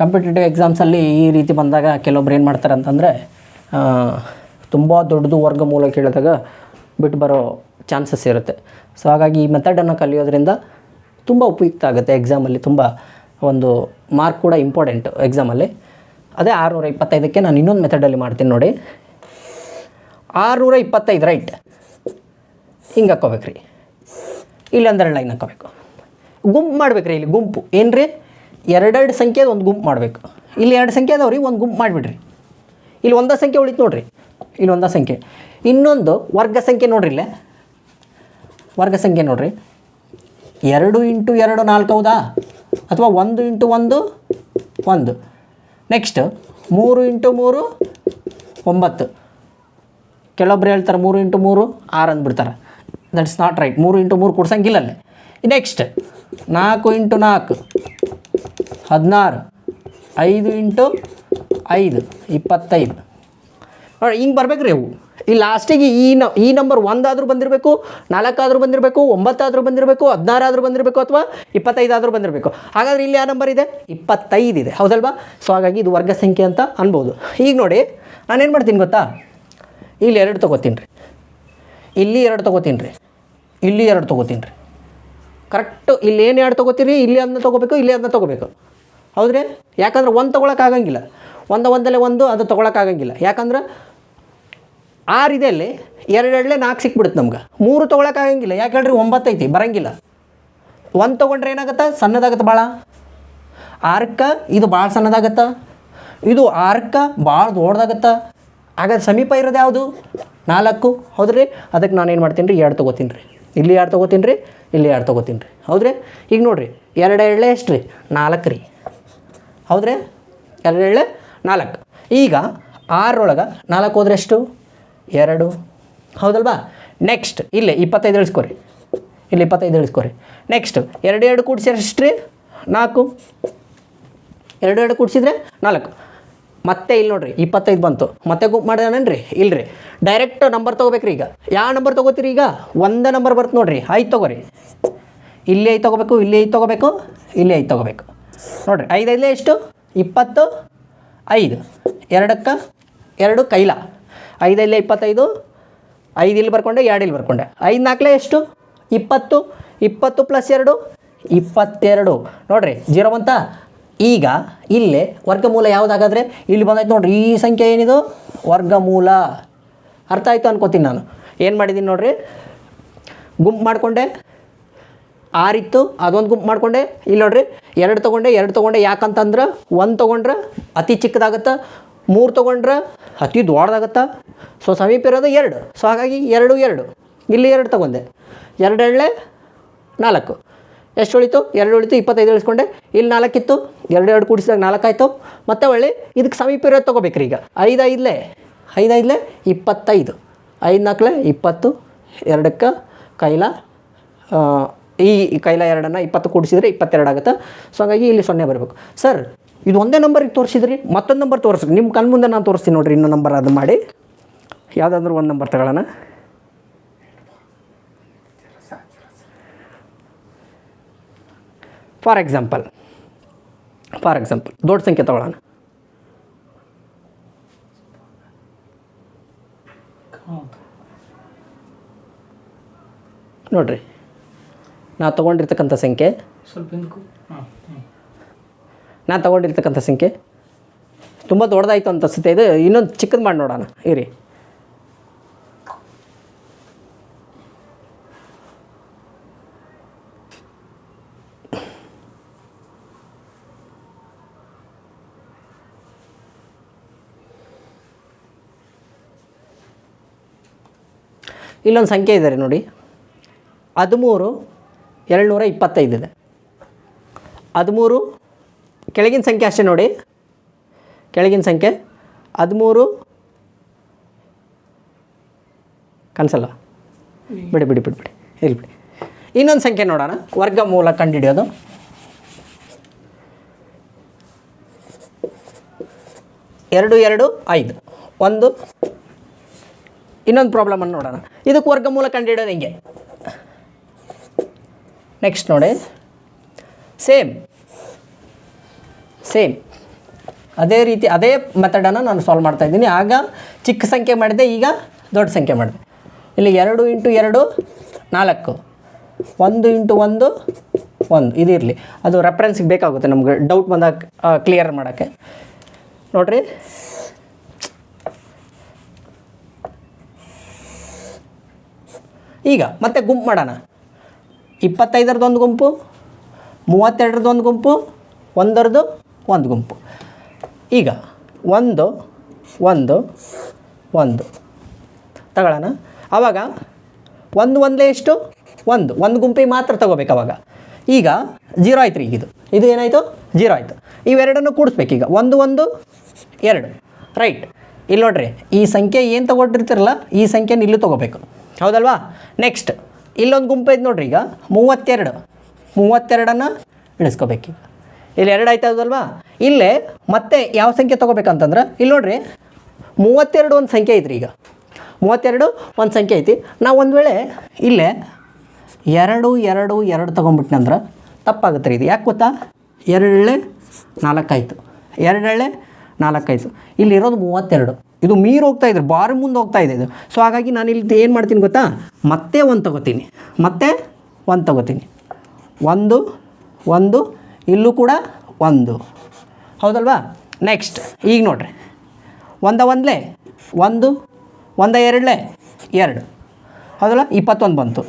ಕಾಂಪಿಟೇಟಿವ್ ಎಕ್ಸಾಮ್ಸಲ್ಲಿ ಈ ರೀತಿ ಬಂದಾಗ ಕೆಲವೊಬ್ರು ಏನು ಮಾಡ್ತಾರೆ ಅಂತಂದರೆ ತುಂಬ ದೊಡ್ಡದು ವರ್ಗಮೂಲ ಕೇಳಿದಾಗ ಬಿಟ್ಟು ಬರೋ ಚಾನ್ಸಸ್ ಇರುತ್ತೆ. ಸೊ ಹಾಗಾಗಿ ಈ ಮೆಥಡನ್ನು ಕಲಿಯೋದ್ರಿಂದ ತುಂಬ ಉಪಯುಕ್ತ ಆಗುತ್ತೆ ಎಕ್ಸಾಮಲ್ಲಿ. ತುಂಬ ಒಂದು ಮಾರ್ಕ್ ಕೂಡ ಇಂಪಾರ್ಟೆಂಟು ಎಕ್ಸಾಮಲ್ಲಿ. ಅದೇ 625ಕ್ಕೆ ನಾನು ಇನ್ನೊಂದು ಮೆಥಡಲ್ಲಿ ಮಾಡ್ತೀನಿ ನೋಡಿ. 625 ರೈಟ್, ಹಿಂಗೆ ಹಾಕ್ಕೋಬೇಕು ರೀ, ಇಲ್ಲಂದ್ರೆ ಲೈನ್ ಹಾಕ್ಕೋಬೇಕು, ಗುಂಪು ಮಾಡ್ಬೇಕು ರೀ. ಇಲ್ಲಿ ಗುಂಪು ಏನು ರೀ? 2 ಸಂಖ್ಯೆದು ಒಂದು ಗುಂಪು ಮಾಡಬೇಕು. ಇಲ್ಲಿ 2 ಸಂಖ್ಯೆ ಅದಾವೆ ರೀ, ಒಂದು ಗುಂಪು ಮಾಡಿಬಿಡ್ರಿ. ಇಲ್ಲಿ ಒಂದೇ ಸಂಖ್ಯೆ ಉಳಿತು ನೋಡಿರಿ, ಇಲ್ಲಿ ಒಂದೇ ಸಂಖ್ಯೆ. ಇನ್ನೊಂದು ವರ್ಗ ಸಂಖ್ಯೆ ನೋಡ್ರಿ, ಇಲ್ಲೇ ವರ್ಗ ಸಂಖ್ಯೆ ನೋಡಿರಿ, 2 ಇಂಟು 2 4 ಹೌದಾ? ಅಥವಾ 1 ಇಂಟು 1 1. Next 3 into 3 9. ಕೆಲವೊಬ್ರು ಹೇಳ್ತಾರೆ 3 ಇಂಟು 3 6 ಅಂದ್ಬಿಡ್ತಾರೆ. That's not right. 3 ಇಂಟು 3 ಕೊಡ್ಸಂಗಿಲ್ಲಲ್ಲೇ. Next 4 into 4 16, 5 into 5 25. ನೋಡಿ ಹಿಂಗೆ ಬರ್ಬೇಕು ರೀ ಅವು. ಈ ಲಾಸ್ಟಿಗೆ ಈ ನಂಬರ್ 1 ಆದರೂ ಬಂದಿರಬೇಕು, 4 ಆದರೂ ಬಂದಿರಬೇಕು, 9 ಆದರೂ ಬಂದಿರಬೇಕು, 16 ಆದರೂ ಬಂದಿರಬೇಕು, ಅಥವಾ 25 ಆದರೂ ಬಂದಿರಬೇಕು. ಹಾಗಾದರೆ ಇಲ್ಲಿ ಯಾವ ನಂಬರ್ ಇದೆ? 25 ಇದೆ, ಹೌದಲ್ವಾ? ಸೊ ಹಾಗಾಗಿ ಇದು ವರ್ಗ ಸಂಖ್ಯೆ ಅಂತ ಅನ್ಬೋದು. ಈಗ ನೋಡಿ ನಾನೇನು ಮಾಡ್ತೀನಿ ಗೊತ್ತಾ? ಇಲ್ಲಿ 2 ತೊಗೋತೀನಿ ರೀ, ಇಲ್ಲಿ 2 ತೊಗೋತೀನಿ ರೀ, ಇಲ್ಲಿ 2 ತೊಗೋತೀನಿ ರೀ. ಕರೆಕ್ಟು ಇಲ್ಲಿ ಏನು 2 ತೊಗೋತೀರಿ? ಇಲ್ಲಿ ಅದನ್ನ ತೊಗೋಬೇಕು, ಇಲ್ಲಿ ಅದನ್ನ ತೊಗೋಬೇಕು, ಹೌದ್ರಿ? ಯಾಕಂದ್ರೆ 1 ತೊಗೊಳಕ್ಕಾಗಂಗಿಲ್ಲ, ಒಂದಲ್ಲೇ 1 ಅದು ತೊಗೊಳಕ್ಕಾಗಂಗಿಲ್ಲ. ಯಾಕಂದ್ರೆ 6 ಇದೆ ಅಲ್ಲಿ, 2 2 4 ಸಿಕ್ಬಿಡುತ್ತೆ ನಮ್ಗೆ. 3 ತೊಗೊಳಕ್ಕಾಗಂಗಿಲ್ಲ, ಯಾಕೆ ಹೇಳ್ರಿ? 9 ಐತಿ, ಬರೋಂಗಿಲ್ಲ. 1 ತೊಗೊಂಡ್ರೆ ಏನಾಗುತ್ತೆ? ಸಣ್ಣದಾಗತ್ತೆ ಭಾಳ. 6ಕ್ಕೆ ಇದು ಭಾಳ ಸಣ್ಣದಾಗತ್ತೆ, ಇದು 6ಕ್ಕೆ ಭಾಳ ದೊಡ್ಡದಾಗತ್ತೆ. ಹಾಗಾದ್ರೆ ಸಮೀಪ ಇರೋದು ಯಾವುದು? 4, ಹೌದ್ರಿ? ಅದಕ್ಕೆ ನಾನೇನು ಮಾಡ್ತೀನಿ ರೀ? 2 ತೊಗೋತೀನಿ ರೀ, ಇಲ್ಲಿ 2 ತೊಗೋತೀನಿ ರೀ, ಇಲ್ಲಿ 2 ತೊಗೋತೀನಿ ರೀ, ಹೌದ್ರಿ? ಈಗ ನೋಡಿರಿ, 2 2 ಎಷ್ಟು ರೀ? 4 ರೀ, ಹೌದ್ರಿ? 2 2 4. ಈಗ 6 ಒಳಗೆ 4 ಹೋದ್ರೆ ಎಷ್ಟು? 2, ಹೌದಲ್ವಾ? ನೆಕ್ಸ್ಟ್ ಇಲ್ಲಿ 25 ಇಳಿಸ್ಕೊರಿ, ಇಲ್ಲಿ 25 ಇಳಿಸ್ಕೊರಿ. ನೆಕ್ಸ್ಟ್ 2 2 ಕೂಡಿಸಿದ್ರೆ ಎಷ್ಟು ರೀ? 4. 2 2 ಕೂಡಿಸಿದ್ರೆ 4. ಮತ್ತೆ ಇಲ್ಲಿ ನೋಡಿರಿ 25 ಬಂತು, ಮತ್ತೆ ಗುಂಪು ಮಾಡೋಣನ್ರಿ? ಇಲ್ಲರಿ, ಡೈರೆಕ್ಟ್ ನಂಬರ್ ತೊಗೋಬೇಕ್ರಿ. ಈಗ ಯಾವ ನಂಬರ್ ತೊಗೋತೀರಿ? ಈಗ 1 ನಂಬರ್ ಬರುತ್ತೆ ನೋಡಿರಿ, 5 ತೊಗೋರಿ. ಇಲ್ಲಿ 5 ತೊಗೋಬೇಕು, ಇಲ್ಲಿ 5 ತೊಗೋಬೇಕು, ಇಲ್ಲಿ 5 ತೊಗೋಬೇಕು. ನೋಡಿರಿ 5 5 ಎಷ್ಟು? 25. 2ಕ್ಕೆ 2 ಕೈಲ, 5 5 25, 5 ಇಲ್ಲಿ ಬರ್ಕೊಂಡೆ, 2 ಇಲ್ಲಿ ಬರ್ಕೊಂಡೆ, 5 4 ಎಷ್ಟು 20, 20 + 2 22. ನೋಡಿರಿ 0 ಬಂತ. ಈಗ ಇಲ್ಲೇ ವರ್ಗಮೂಲ ಯಾವುದಾಗಾದ್ರೆ ಇಲ್ಲಿ ಬಂದಾಯ್ತು ನೋಡಿರಿ, ಈ ಸಂಖ್ಯೆ ಏನಿದು ವರ್ಗಮೂಲ. ಅರ್ಥ ಆಯಿತು ಅನ್ಕೋತೀನಿ. ನಾನು ಏನು ಮಾಡಿದ್ದೀನಿ ನೋಡಿರಿ, ಗುಂಪು ಮಾಡಿಕೊಂಡೆ, 6 ಇತ್ತು ಅದೊಂದು ಗುಂಪು ಮಾಡಿಕೊಂಡೆ. ಇಲ್ಲಿ ನೋಡಿರಿ 2 ತೊಗೊಂಡೆ. ಯಾಕಂತಂದ್ರೆ 1 ತೊಗೊಂಡ್ರೆ ಅತಿ ಚಿಕ್ಕದಾಗತ್ತೆ, 3 ತೊಗೊಂಡ್ರೆ ಅತಿ ದೊಡ್ಡದಾಗತ್ತೆ. ಸೊ ಸಮೀಪ ಇರೋದು 2. ಸೊ ಹಾಗಾಗಿ 2 2 ಇಲ್ಲಿ 2 ತೊಗೊಂಡೆ, 2 2 4. ಎಷ್ಟು ಉಳಿತು? 2 ಉಳಿತು. 25 ಇಳಿಸ್ಕೊಂಡೆ. ಇಲ್ಲಿ 4 ಇತ್ತು, 2 2 ಕೂಡಿಸಿದಾಗ 4 ಆಯಿತು. ಮತ್ತೆ ಒಳ್ಳೆ ಇದಕ್ಕೆ ಸಮೀಪ ಇರೋದು ತೊಗೋಬೇಕ್ರಿ. ಈಗ 5 5 25, 5 4 20, 2ಕ್ಕೆ ಕೈಲ, ಈ ಕೈಲ 2ಅನ್ನು 20 ಕೂಡಿಸಿದ್ರೆ 22 ಆಗುತ್ತೆ. ಸೊ ಹಾಗಾಗಿ ಇಲ್ಲಿ 0 ಬರಬೇಕು. ಸರ್ ಇದು ಒಂದೇ ನಂಬರಿಗೆ ತೋರಿಸಿದ್ರಿ, ಮತ್ತೊಂದು ನಂಬರ್ ತೋರಿಸ್ರಿ. ನಿಮ್ಮ ಕಣ್ಣು ಮುಂದೆ ನಾನು ತೋರಿಸ್ತೀನಿ ನೋಡಿರಿ. ಇನ್ನೊಂದು ನಂಬರ್ ಅದು ಮಾಡಿ, ಯಾವುದಾದ್ರೂ ಒಂದು ನಂಬರ್ ತಗೊಳ್ಳೋಣ. ಫಾರ್ ಎಕ್ಸಾಂಪಲ್ ದೊಡ್ಡ ಸಂಖ್ಯೆ ತಗೊಳ್ಳೋಣ. ನೋಡಿರಿ, ನಾವು ತೊಗೊಂಡಿರ್ತಕ್ಕಂಥ ಸಂಖ್ಯೆ ತುಂಬ ದೊಡ್ಡದಾಯಿತು ಅಂತ ಅನಿಸುತ್ತೆ. ಇದು ಇನ್ನೊಂದು ಚಿಕ್ಕದು ಮಾಡಿ ನೋಡೋಣ ಇರಿ. ಇಲ್ಲೊಂದು ಸಂಖ್ಯೆ ಇದೆ ರೀ ನೋಡಿ, 13 225 ಇದೆ. 13 ಕೆಳಗಿನ ಸಂಖ್ಯೆ ಅಷ್ಟೇ ನೋಡಿ, ಕೆಳಗಿನ ಸಂಖ್ಯೆ 13 ಕನ್ಸಲ್ಲ, ಬಿಡಿ ಇಲ್ಲಿ ಬಿಡಿ. ಇನ್ನೊಂದು ಸಂಖ್ಯೆ ನೋಡೋಣ, ವರ್ಗಮೂಲ ಕಂಡುಹಿಡಿಯೋದು. ಎರಡು 5 ಒಂದು. ಇನ್ನೊಂದು ಪ್ರಾಬ್ಲಮನ್ನು ನೋಡೋಣ, ಇದಕ್ಕೆ ವರ್ಗಮೂಲ ಕಂಡುಹಿಡಿಯೋದು ಹೆಂಗೆ. ನೆಕ್ಸ್ಟ್ ನೋಡಿ, ಸೇಮ್ ಅದೇ ರೀತಿ ಅದೇ ಮೆಥಡನ್ನು ನಾನು ಸಾಲ್ವ್ ಮಾಡ್ತಾಯಿದ್ದೀನಿ. ಆಗ ಚಿಕ್ಕ ಸಂಖ್ಯೆ ಮಾಡಿದೆ, ಈಗ ದೊಡ್ಡ ಸಂಖ್ಯೆ ಮಾಡಿದೆ. ಇಲ್ಲಿ 2 × 2 4, 1 × 1 1. ಇದು ಇರಲಿ, ಅದು ರೆಫರೆನ್ಸಿಗೆ ಬೇಕಾಗುತ್ತೆ ನಮ್ಗೆ ಡೌಟ್ ಬಂದಾಗ ಕ್ಲಿಯರ್ ಮಾಡೋಕ್ಕೆ. ನೋಡಿರಿ, ಈಗ ಮತ್ತೆ ಗುಂಪು ಮಾಡೋಣ. 25ರದ್ದು ಒಂದು ಗುಂಪು, 32ರದ್ದು ಒಂದು ಗುಂಪು, 1ರದ್ದು ಒಂದು ಗುಂಪು. ಈಗ 1 1 1 ತಗೊಳ್ಳೋಣ. ಆವಾಗ 1 1 ಎಷ್ಟು 1 ಗುಂಪಿಗೆ ಮಾತ್ರ ತಗೋಬೇಕು. ಅವಾಗ ಈಗ 0 ಆಯ್ತು ರೀ. ಇದು ಏನಾಯಿತು 0 ಆಯಿತು. ಇವೆರಡನ್ನು ಕೂಡಿಸ್ಬೇಕು. ಈಗ 1 1 2 ರೈಟ್. ಇಲ್ಲಿ ನೋಡ್ರಿ, ಈ ಸಂಖ್ಯೆ ಏನು ತೊಗೊಂಡಿರ್ತಿರಲ್ಲ, ಈ ಸಂಖ್ಯೆನ ಇಲ್ಲೂ ತೊಗೋಬೇಕು, ಹೌದಲ್ವಾ. ನೆಕ್ಸ್ಟ್ ಇಲ್ಲೊಂದು ಗುಂಪು ಐತೆ ನೋಡ್ರಿ. ಈಗ 32ಅನ್ನು ಇಳಿಸ್ಕೋಬೇಕು. ಇಲ್ಲಿ 2 ಆಯ್ತದಲ್ವಾ. ಇಲ್ಲೇ ಮತ್ತೆ ಯಾವ ಸಂಖ್ಯೆ ತೊಗೋಬೇಕಂತಂದ್ರೆ, ಇಲ್ಲಿ ನೋಡ್ರಿ 32 ಒಂದು ಸಂಖ್ಯೆ ಐತ್ರಿ. ಈಗ 32 ಒಂದು ಸಂಖ್ಯೆ ಐತಿ. ನಾವು ಒಂದು ವೇಳೆ ಇಲ್ಲೇ 2 2 2 ತೊಗೊಂಬಿಟ್ನಂದ್ರೆ ತಪ್ಪಾಗುತ್ತೆ ರೀ. ಇದು ಯಾಕೆ ಗೊತ್ತಾ, 2 4 ಆಯಿತು, 2 4 ಆಯಿತು. ಇಲ್ಲಿರೋದು 32. ಇದು ಮೀರು ಹೋಗ್ತಾಯಿದ್ರು, ಬಾರಿ ಮುಂದೆ ಹೋಗ್ತಾ ಇದೆ ಇದು. ಸೊ ಹಾಗಾಗಿ ನಾನು ಇಲ್ಲಿ ಏನು ಮಾಡ್ತೀನಿ ಗೊತ್ತಾ, ಮತ್ತೆ 1 ತೊಗೋತೀನಿ, 1 1 ಇಲ್ಲೂ ಕೂಡ 1, ಹೌದಲ್ವಾ. ನೆಕ್ಸ್ಟ್ ಈಗ ನೋಡಿರಿ, 1 1 1 1 2 2, ಹೌದಲ್ಲ. 21 ಬಂತು.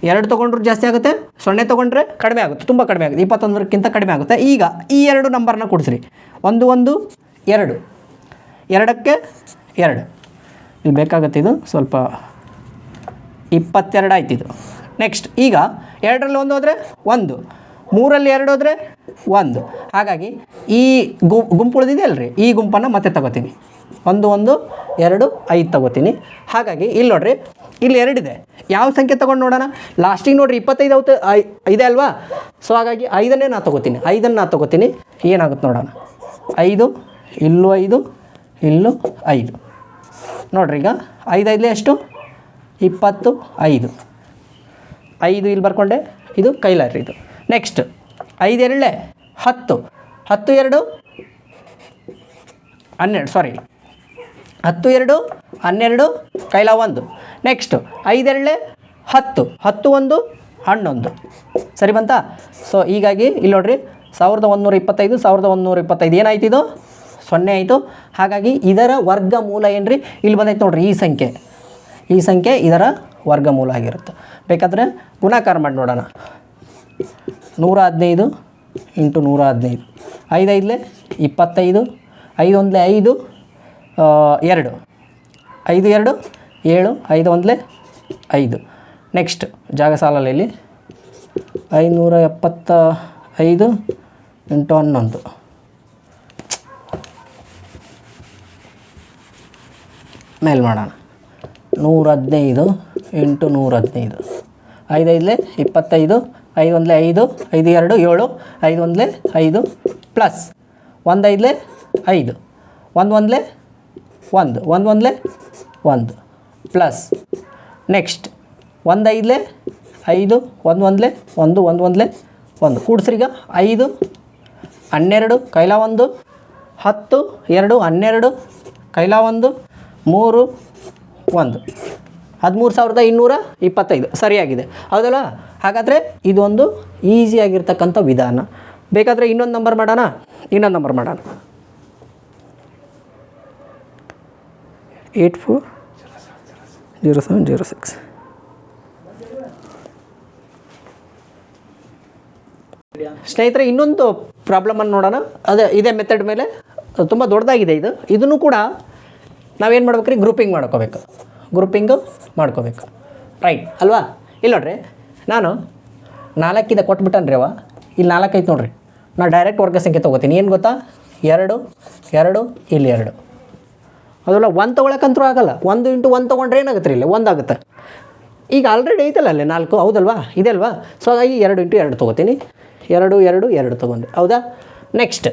2 ತೊಗೊಂಡ್ರು ಜಾಸ್ತಿ ಆಗುತ್ತೆ, 0 ತೊಗೊಂಡ್ರೆ ಕಡಿಮೆ ಆಗುತ್ತೆ, ತುಂಬ ಕಡಿಮೆ ಆಗುತ್ತೆ, 21ಕ್ಕಿಂತ ಕಡಿಮೆ ಆಗುತ್ತೆ. ಈಗ ಈ 2 ನಂಬರ್ನ ಕೊಡಿಸ್ರಿ. 1 1 2, 2ಕ್ಕೆ 2 ಇಲ್ಲಿ ಬೇಕಾಗುತ್ತೆ. ಇದು ಸ್ವಲ್ಪ 22 ಆಯ್ತು ಇದು. ನೆಕ್ಸ್ಟ್ ಈಗ 2ರಲ್ಲಿ 1 ಹೋದರೆ 1, 3ರಲ್ಲಿ 2 ಹೋದರೆ 1. ಹಾಗಾಗಿ ಈ ಗುಂಪು ಉಳಿದಿದೆ ಅಲ್ರಿ, ಈ ಗುಂಪನ್ನು ಮತ್ತೆ ತಗೋತೀನಿ. 1 1 2 5 ತಗೋತೀನಿ. ಹಾಗಾಗಿ ಇಲ್ಲಿ ನೋಡಿರಿ, ಇಲ್ಲಿ 2 ಇದೆ. ಯಾವ ಸಂಖ್ಯೆ ತೊಗೊಂಡು ನೋಡೋಣ. ಲಾಸ್ಟಿಗೆ ನೋಡಿರಿ 25 ಇದೆ ಅಲ್ವಾ. ಸೊ ಹಾಗಾಗಿ 5ಅನ್ನೇ ನಾನು ತೊಗೋತೀನಿ, 5ಅನ್ನು ನಾನು ತೊಗೋತೀನಿ. ಏನಾಗುತ್ತೆ ನೋಡೋಣ. 5 ಇಲ್ಲೂ 5 ಇಲ್ಲೂ 5. ನೋಡಿರಿ, ಈಗ 5 5 ಎಷ್ಟು 25, 5 ಇಲ್ಲಿ ಬರ್ಕೊಂಡೆ. ಇದು ಕೈಲಾರಿ ಇದು. ನೆಕ್ಸ್ಟ್ 5 2 10, 10 2 12, ಸಾರಿ 10 2 12 ಕೈಲ 1. ನೆಕ್ಸ್ಟು 5 2 10 10 1 11 ಸರಿ ಬಂತಾ. ಸೊ ಹೀಗಾಗಿ ಇಲ್ಲಿ ನೋಡ್ರಿ 1125 1125 ಏನಾಯ್ತು ಇದು 0 ಆಯಿತು. ಹಾಗಾಗಿ ಇದರ ವರ್ಗಮೂಲ ಏನು ರೀ ಇಲ್ಲಿ ಬಂದೈತೆ ನೋಡ್ರಿ, ಈ ಸಂಖ್ಯೆ ಇದರ ವರ್ಗಮೂಲ ಆಗಿರುತ್ತೆ. ಬೇಕಾದರೆ ಗುಣಾಕಾರ ಮಾಡಿ ನೋಡೋಣ. 115 ಇಂಟು 115, 5 5 25, 5 1 5, 2 5 2 7, 5 1 5. ನೆಕ್ಸ್ಟ್ ಜಾಗ ಸಾಲಲ್ಲ ಇಲ್ಲಿ 575 ಇಂಟು 11, ಮೇಲ್ ಮಾಡೋಣ. 115 ಇಂಟು 115, 5 5 25, 5 1 5, 5 2 7, 5 1 5 ಪ್ಲಸ್ 1 5 5, 1 1 1, 1 1 1 ಪ್ಲಸ್ ನೆಕ್ಸ್ಟ್ 1 5 5, 1 1 1, 1 1 1 ಕೂಡಿಸ್ರೀಗ 5 12 ಕೈಲ 1, 10 2 12 ಕೈಲ 1, 3 1, 13,225 ಸರಿಯಾಗಿದೆ ಹೌದಲ್ಲ. ಹಾಗಾದರೆ ಇದೊಂದು ಈಸಿಯಾಗಿರ್ತಕ್ಕಂಥ ವಿಧಾನ. ಬೇಕಾದರೆ ಇನ್ನೊಂದು ನಂಬರ್ ಮಾಡೋಣ. 840706. ಸ್ನೇಹಿತರೆ ಇನ್ನೊಂದು ಪ್ರಾಬ್ಲಮನ್ನು ನೋಡೋಣ. ಇದೇ ಮೆಥಡ್ ಮೇಲೆ ತುಂಬ ದೊಡ್ಡದಾಗಿದೆ ಇದನ್ನು ಕೂಡ ನಾವೇನು ಮಾಡ್ಬೇಕು ರೀ, ಗ್ರೂಪಿಂಗ್ ಮಾಡ್ಕೋಬೇಕು ರೈಟ್ ಅಲ್ವಾ. ಇಲ್ಲಿ ನೋಡ್ರಿ, ನಾನು 4 ಕೊಟ್ಬಿಟ್ಟನ್ರಿ ಅವ, ಇಲ್ಲಿ 4 ಐತೆ ನೋಡ್ರಿ. ನಾನು ಡೈರೆಕ್ಟ್ ವರ್ಗ ಸಂಖ್ಯೆ ತೊಗೋತೀನಿ. ಏನು ಗೊತ್ತಾ, 2 2 ಇಲ್ಲಿ 2 ಅದಲ್ಲ. 1 ತೊಗೊಳಕ್ಕಂತೂ ಆಗಲ್ಲ. 1 ಇಂಟು 1 ತೊಗೊಂಡ್ರೆ ಏನಾಗುತ್ತೆ ರೀ, ಇಲ್ಲಿ 1 ಆಗುತ್ತೆ. ಈಗ ಆಲ್ರೆಡಿ ಐತಲ್ಲ ಅಲ್ಲೇ 4 ಹೌದಲ್ವಾ, ಇದೆ ಅಲ್ವಾ. ಸೊ ಹಾಗಾಗಿ 2 ಇಂಟು 2 ತೊಗೋತೀನಿ. 2 2 2 ತೊಗೊಂಡೆ ಹೌದಾ. ನೆಕ್ಸ್ಟ್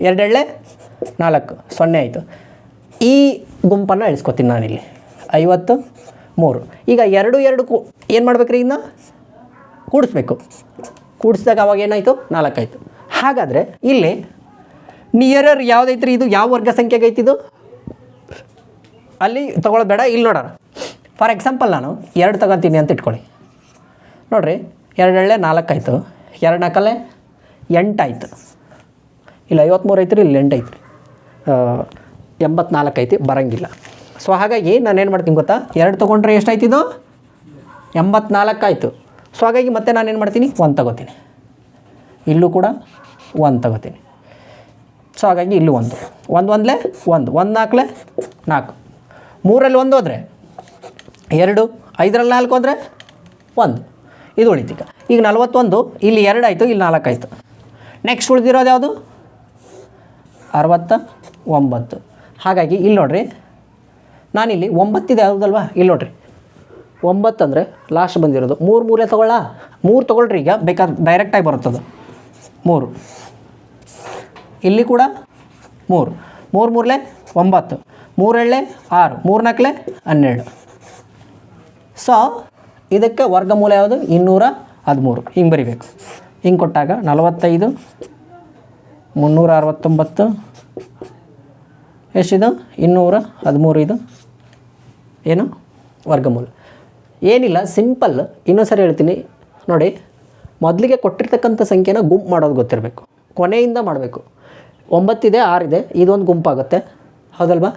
2 2 4 0 ಆಯಿತು. ಈ ಗುಂಪನ್ನು ಇಳಿಸ್ಕೊತೀನಿ ನಾನಿಲ್ಲಿ 53. ಈಗ 2 2 ಏನು ಮಾಡ್ಬೇಕು ರೀ, ಇನ್ನು ಕೂಡಿಸ್ದಾಗ ಅವಾಗ ಏನಾಯಿತು 4 ಆಯಿತು. ಹಾಗಾದರೆ ಇಲ್ಲಿ ನಿಯರರ್ ಯಾವುದೈತೆ ರೀ, ಇದು ಯಾವ ವರ್ಗ ಸಂಖ್ಯೆಗೆ ಐತಿದು ಅಲ್ಲಿ ತೊಗೊಳ್ಳೋದು ಬೇಡ. ಇಲ್ಲಿ ನೋಡೋಣ. ಫಾರ್ ಎಕ್ಸಾಂಪಲ್ ನಾನು 2 ತಗೊತೀನಿ ಅಂತ ಇಟ್ಕೊಳ್ಳಿ. ನೋಡಿರಿ 2 2 4 ಆಯಿತು, 2 4 8 ಆಯಿತು. ಇಲ್ಲಿ 53 ಐತೆ ರೀ, ಇಲ್ಲಿ 8 ಐತೆ ರೀ, 84 ಐತಿ, ಬರೋಂಗಿಲ್ಲ. ಸೊ ಹಾಗಾಗಿ ನಾನೇನು ಮಾಡ್ತೀನಿ ಗೊತ್ತಾ, 2 ತೊಗೊಂಡ್ರೆ ಎಷ್ಟಾಯ್ತಿದ್ದು 84 ಆಯಿತು. ಸೊ ಹಾಗಾಗಿ ಮತ್ತೆ ನಾನೇನು ಮಾಡ್ತೀನಿ, 1 ತಗೋತೀನಿ. ಇಲ್ಲೂ ಕೂಡ 1 ತಗೋತೀನಿ. ಸೊ ಹಾಗಾಗಿ ಇಲ್ಲೂ 1 1 1 1 1 4 4, 3ರಲ್ಲಿ 1 ಹೋದರೆ 2, 5ರಲ್ಲಿ 4 ಹೋದರೆ 1, ಇದು ಉಳಿತೀಗ. ಈಗ 41, ಇಲ್ಲಿ 2 ಆಯಿತು, ಇಲ್ಲಿ 4 ಆಯಿತು. ನೆಕ್ಸ್ಟ್ ಉಳಿದಿರೋದು ಯಾವುದು, 69. ಹಾಗಾಗಿ ಇಲ್ಲಿ ನೋಡಿರಿ, ನಾನಿಲ್ಲಿ 9 ಇದೆ ಹೌದಲ್ವಾ. ಇಲ್ಲಿ ನೋಡಿರಿ 9 ಅಂದರೆ ಲಾಸ್ಟ್ ಬಂದಿರೋದು. 3 ತೊಗೊಳ್ಳ, 3 ತೊಗೊಳ್ರಿ. ಈಗ ಬೇಕಾದ್ರೆ ಡೈರೆಕ್ಟಾಗಿ ಬರುತ್ತದು 3. ಇಲ್ಲಿ ಕೂಡ 3 3 3 9, 3 7 6, 3 4 12. ಸೊ ಇದಕ್ಕೆ ವರ್ಗಮೂಲ ಯಾವುದು, 213. ಹಿಂಗೆ ಬರಿಬೇಕು. ಹಿಂಗೆ ಕೊಟ್ಟಾಗ 45 369 ಎಷ್ಟಿದು 213. ಇದು ಏನು ವರ್ಗಮೂಲ ಏನಿಲ್ಲ, ಸಿಂಪಲ್. ಇನ್ನೊಂದು ಸರಿ ಹೇಳ್ತೀನಿ ನೋಡಿ. ಮೊದಲಿಗೆ ಕೊಟ್ಟಿರ್ತಕ್ಕಂಥ ಸಂಖ್ಯೆನ ಗುಂಪು ಮಾಡೋದು ಗೊತ್ತಿರಬೇಕು, ಕೊನೆಯಿಂದ ಮಾಡಬೇಕು. 9 ಇದೆ, 6 ಇದೆ, ಇದೊಂದು ಗುಂಪಾಗುತ್ತೆ ಹೌದಲ್ವಾ.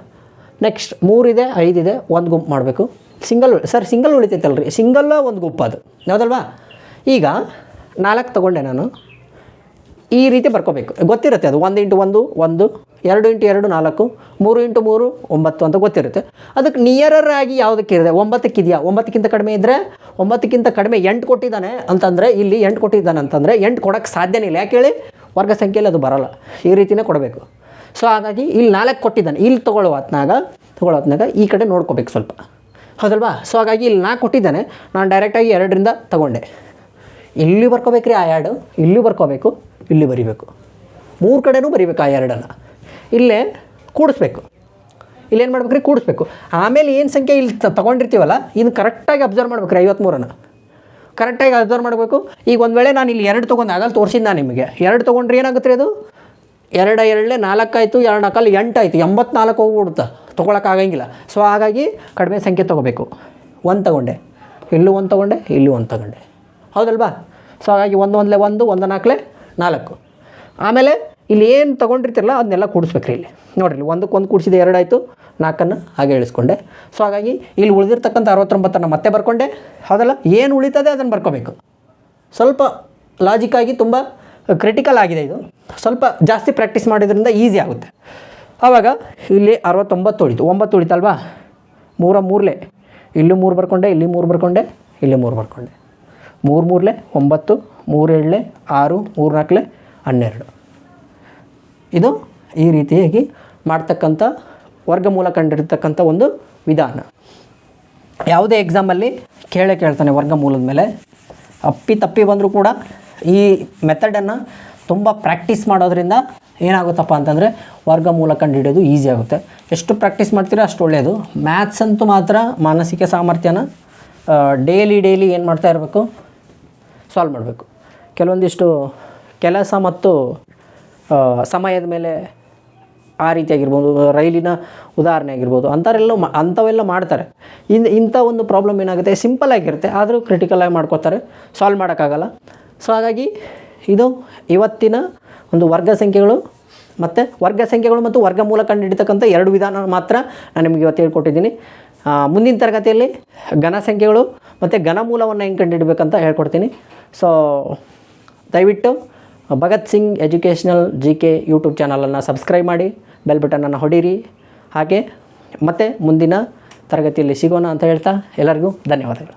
ನೆಕ್ಸ್ಟ್ 3 ಇದೆ, 5 ಇದೆ, ಒಂದು ಗುಂಪು ಮಾಡಬೇಕು. ಸಿಂಗಲ್ ಉಳಿತೈತಲ್ರಿ, ಸಿಂಗಲ್ಲ ಒಂದು ಗುಂಪು ಅದು ಹೌದಲ್ವಾ. ಈಗ 4 ತೊಗೊಂಡೆ ನಾನು, ಈ ರೀತಿ ಬರ್ಕೋಬೇಕು. ಗೊತ್ತಿರುತ್ತೆ ಅದು 1 ಇಂಟು 1 1, 2 ಇಂಟು 2 4, 3 ಇಂಟು 3 9 ಅಂತ ಗೊತ್ತಿರುತ್ತೆ. ಅದಕ್ಕೆ ನಿಯರರ್ ಆಗಿ ಯಾವುದಕ್ಕಿದೆ, 9ಕ್ಕೆ ಇದೆಯಾ. 9ಕ್ಕಿಂತ ಕಡಿಮೆ ಇದ್ದರೆ, 9ಕ್ಕಿಂತ ಕಡಿಮೆ 8 ಕೊಟ್ಟಿದ್ದಾನೆ ಅಂತಂದರೆ, ಇಲ್ಲಿ 8 ಕೊಟ್ಟಿದ್ದಾನೆ ಅಂತಂದರೆ 8 ಕೊಡೋಕ್ಕೆ ಸಾಧ್ಯನೇ ಇಲ್ಲ. ಯಾಕೆ ಹೇಳಿ, ವರ್ಗ ಸಂಖ್ಯೆಯಲ್ಲಿ ಅದು ಬರೋಲ್ಲ. ಈ ರೀತಿಯೇ ಕೊಡಬೇಕು. ಸೊ ಹಾಗಾಗಿ ಇಲ್ಲಿ 4 ಕೊಟ್ಟಿದ್ದಾನೆ, ಇಲ್ಲಿ ತೊಗೊಳ್ಳೋ ಹೊತ್ನಾಗ ಈ ಕಡೆ ನೋಡ್ಕೋಬೇಕು ಸ್ವಲ್ಪ ಹೌದಲ್ವಾ. ಸೊ ಹಾಗಾಗಿ ಇಲ್ಲಿ 4 ಕೊಟ್ಟಿದ್ದಾನೆ, ನಾನು ಡೈರೆಕ್ಟಾಗಿ 2ರಿಂದ ತೊಗೊಂಡೆ. ಇಲ್ಲಿ ಬರ್ಕೋಬೇಕು ರೀ ಆ 2, ಇಲ್ಲಿ ಬರ್ಕೋಬೇಕು, ಇಲ್ಲಿ ಬರಿಬೇಕು, 3 ಕಡೆನೂ ಬರಿಬೇಕು ಆ 2ಅನ್ನು. ಇಲ್ಲೇ ಕೂಡಿಸ್ಬೇಕು. ಇಲ್ಲೇನು ಮಾಡ್ಬೇಕು ರೀ, ಕೂಡಿಸ್ಬೇಕು. ಆಮೇಲೆ ಏನು ಸಂಖ್ಯೆ ಇಲ್ಲಿ ತೊಗೊಂಡಿರ್ತೀವಲ್ಲ, ಇನ್ನು ಕರೆಕ್ಟಾಗಿ ಅಬ್ಸರ್ವ್ ಮಾಡ್ಬೇಕು ರೀ. 53 ಕರೆಕ್ಟಾಗಿ ಅಬ್ಸರ್ವ್ ಮಾಡಬೇಕು. ಈಗ ಒಂದು ವೇಳೆ ನಾನು ಇಲ್ಲಿ 2 ತೊಗೊಂಡು ಆಗಲ್ಲ ತೋರಿಸಿದ್ದು ನಾನು ನಿಮಗೆ. 2 ತೊಗೊಂಡ್ರೆ ಏನಾಗುತ್ತೆ ರೀ, ಅದು 2 4 ಆಯಿತು, 2 4 8 ಆಯಿತು, 84 ಹೋಗ್ಬಿಡುತ್ತೆ, ತೊಗೊಳಕ್ಕಾಗಂಗಿಲ್ಲ. ಸೊ ಹಾಗಾಗಿ ಕಡಿಮೆ ಸಂಖ್ಯೆ ತೊಗೋಬೇಕು. 1 ತೊಗೊಂಡೆ, ಇಲ್ಲೂ 1 ತೊಗೊಂಡೆ, ಇಲ್ಲೂ 1 ತೊಗೊಂಡೆ, ಹೌದಲ್ವಾ? ಸೊ ಹಾಗಾಗಿ 1 1 1 1 4 4. ಆಮೇಲೆ ಇಲ್ಲಿ ಏನು ತೊಗೊಂಡಿರ್ತಿರಲ್ಲ ಅದನ್ನೆಲ್ಲ ಕೂಡಿಸ್ಬೇಕ್ರಿ. ಇಲ್ಲಿ ನೋಡಿರಿ, 1ಕ್ಕೆ 1 ಕೂಡಿಸಿದೆ 2 ಆಯಿತು, 4 ಹಾಗೆ ಇಳಿಸ್ಕೊಂಡೆ. ಸೊ ಹಾಗಾಗಿ ಇಲ್ಲಿ ಉಳಿದಿರ್ತಕ್ಕಂಥ 69 ಮತ್ತೆ ಬರ್ಕೊಂಡೆ, ಹೌದಲ್ಲ? ಏನು ಉಳಿತದೆ ಅದನ್ನು ಬರ್ಕೋಬೇಕು. ಸ್ವಲ್ಪ ಲಾಜಿಕ್ಕಾಗಿ ತುಂಬ ಕ್ರಿಟಿಕಲ್ ಆಗಿದೆ ಇದು. ಸ್ವಲ್ಪ ಜಾಸ್ತಿ ಪ್ರಾಕ್ಟೀಸ್ ಮಾಡೋದ್ರಿಂದ ಈಸಿ ಆಗುತ್ತೆ. ಆವಾಗ ಇಲ್ಲಿ 69 ಉಳಿತು, 9 ಉಳಿತಲ್ವಾ? 3 3 ಇಲ್ಲೂ 3 ಬರ್ಕೊಂಡೆ, ಇಲ್ಲಿ 3 ಬರ್ಕೊಂಡೆ, ಇಲ್ಲಿ 3 ಬರ್ಕೊಂಡೆ. 3 3 9, 3 7 6, 3 4 12. ಇದು ಈ ರೀತಿಯಾಗಿ ಮಾಡ್ತಕ್ಕಂಥ ವರ್ಗಮೂಲ ಕಂಡಿರ್ತಕ್ಕಂಥ ಒಂದು ವಿಧಾನ. ಯಾವುದೇ ಎಕ್ಸಾಮಲ್ಲಿ ಕೇಳ್ತಾನೆ ವರ್ಗಮೂಲದ ಮೇಲೆ. ಅಪ್ಪಿ ತಪ್ಪಿ ಬಂದರೂ ಕೂಡ ಈ ಮೆಥಡನ್ನು ತುಂಬ ಪ್ರಾಕ್ಟೀಸ್ ಮಾಡೋದ್ರಿಂದ ಏನಾಗುತ್ತಪ್ಪ ಅಂತಂದರೆ ವರ್ಗಮೂಲ ಕಂಡುಹಿಡಿಯೋದು ಈಸಿ ಆಗುತ್ತೆ. ಎಷ್ಟು ಪ್ರಾಕ್ಟೀಸ್ ಮಾಡ್ತೀರೋ ಅಷ್ಟು ಒಳ್ಳೆಯದು. ಮ್ಯಾಥ್ಸ್ ಅಂತೂ ಮಾತ್ರ ಮಾನಸಿಕ ಸಾಮರ್ಥ್ಯನ ಡೈಲಿ ಏನು ಮಾಡ್ತಾ ಇರಬೇಕು, ಸಾಲ್ವ್ ಮಾಡಬೇಕು. ಕೆಲವೊಂದಿಷ್ಟು ಕೆಲಸ ಮತ್ತು ಸಮಯದ ಮೇಲೆ ಆ ರೀತಿಯಾಗಿರ್ಬೋದು, ರೈಲಿನ ಉದಾಹರಣೆ ಆಗಿರ್ಬೋದು, ಅಂಥವೆಲ್ಲ ಮಾಡ್ತಾರೆ. ಇಂಥ ಒಂದು ಪ್ರಾಬ್ಲಮ್ ಏನಾಗುತ್ತೆ, ಸಿಂಪಲ್ ಆಗಿರುತ್ತೆ, ಆದರೂ ಕ್ರಿಟಿಕಲಾಗಿ ಮಾಡ್ಕೋತಾರೆ, ಸಾಲ್ವ್ ಮಾಡೋಕ್ಕಾಗಲ್ಲ. ಸೊ ಹಾಗಾಗಿ ಇದು ಇವತ್ತಿನ ಒಂದು ವರ್ಗ ಸಂಖ್ಯೆಗಳು ಮತ್ತು ವರ್ಗಮೂಲ ಕಂಡುಹಿಡಿತಕ್ಕಂಥ 2 ವಿಧಾನ ಮಾತ್ರ ನಾನು ನಿಮಗೆ ಇವತ್ತು ಹೇಳ್ಕೊಟ್ಟಿದ್ದೀನಿ. ಮುಂದಿನ ತರಗತಿಯಲ್ಲಿ ಘನ ಸಂಖ್ಯೆಗಳು ಮತ್ತು ಘನಮೂಲವನ್ನು ಹೆಂಗೆ ಕಂಡುಹಿಡಬೇಕಂತ ಹೇಳ್ಕೊಡ್ತೀನಿ. ಸೊ ದಯವಿಟ್ಟು Bhagat Singh educational GK YouTube ಚಾನಲನ್ನು ಸಬ್ಸ್ಕ್ರೈಬ್ ಮಾಡಿ, ಬೆಲ್ ಬಟನನ್ನು ಹೊಡೀರಿ. ಹಾಗೆ ಮತ್ತೆ ಮುಂದಿನ ತರಗತಿಯಲ್ಲಿ ಸಿಗೋಣ ಅಂತ ಹೇಳ್ತಾ ಎಲ್ಲರಿಗೂ ಧನ್ಯವಾದಗಳು.